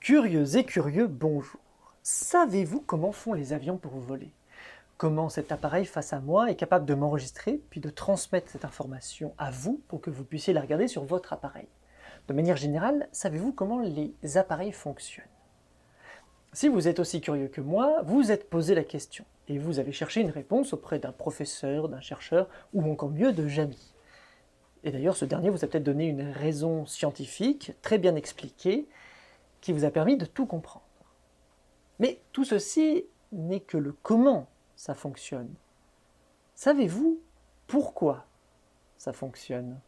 Curieux et curieux, bonjour. Savez-vous comment font les avions pour voler? Comment cet appareil face à moi est capable de m'enregistrer, puis de transmettre cette information à vous pour que vous puissiez la regarder sur votre appareil? De manière générale, savez-vous comment les appareils fonctionnent? Si vous êtes aussi curieux que moi, vous vous êtes posé la question, et vous avez cherché une réponse auprès d'un professeur, d'un chercheur, ou encore mieux de Jamy. Et d'ailleurs, ce dernier vous a peut-être donné une raison scientifique, très bien expliquée, qui vous a permis de tout comprendre. Mais tout ceci n'est que le comment ça fonctionne. Savez-vous pourquoi ça fonctionne?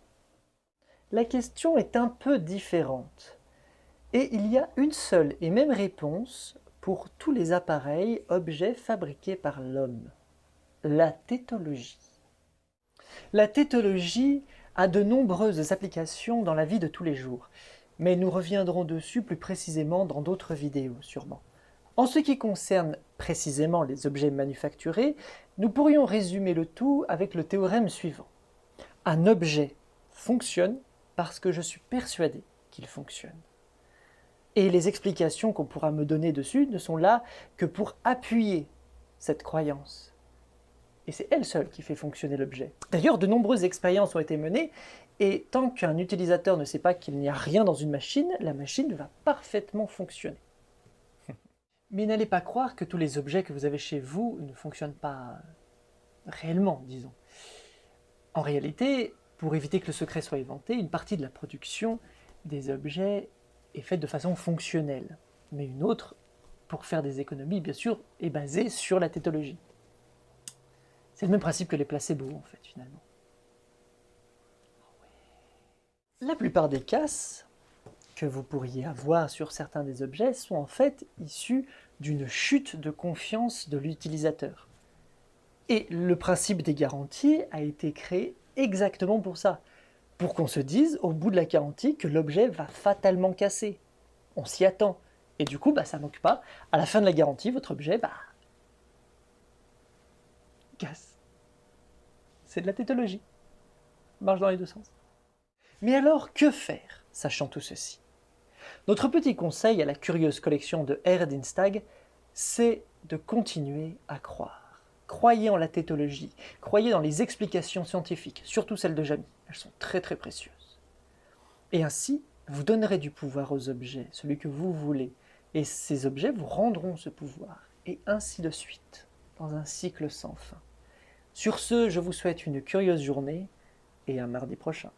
La question est un peu différente. Et il y a une seule et même réponse pour tous les appareils, objets fabriqués par l'homme. La tétologie. La tétologie a de nombreuses applications dans la vie de tous les jours, mais nous reviendrons dessus plus précisément dans d'autres vidéos sûrement. En ce qui concerne précisément les objets manufacturés, nous pourrions résumer le tout avec le théorème suivant. Un objet fonctionne parce que je suis persuadé qu'il fonctionne. Et les explications qu'on pourra me donner dessus ne sont là que pour appuyer cette croyance. Et c'est elle seule qui fait fonctionner l'objet. D'ailleurs, de nombreuses expériences ont été menées, et tant qu'un utilisateur ne sait pas qu'il n'y a rien dans une machine, la machine va parfaitement fonctionner. Mais n'allez pas croire que tous les objets que vous avez chez vous ne fonctionnent pas réellement, disons. En réalité, pour éviter que le secret soit éventé, une partie de la production des objets est faite de façon fonctionnelle, mais une autre, pour faire des économies, bien sûr, est basée sur la tétologie. C'est le même principe que les placebos, en fait, finalement. La plupart des casses que vous pourriez avoir sur certains des objets sont en fait issus d'une chute de confiance de l'utilisateur. Et le principe des garanties a été créé exactement pour ça, pour qu'on se dise au bout de la garantie que l'objet va fatalement casser. On s'y attend. Et du coup, ça ne manque pas. À la fin de la garantie, votre objet, casse. C'est de la tétologie. Marche dans les deux sens. Mais alors, que faire, sachant tout ceci? Notre petit conseil à la curieuse collection de Erdinstag, c'est de continuer à croire. Croyez en la tétologie, croyez dans les explications scientifiques, surtout celles de Jamy. Elles sont très très précieuses. Et ainsi, vous donnerez du pouvoir aux objets, celui que vous voulez, et ces objets vous rendront ce pouvoir, et ainsi de suite, dans un cycle sans fin. Sur ce, je vous souhaite une curieuse journée, et un mardi prochain.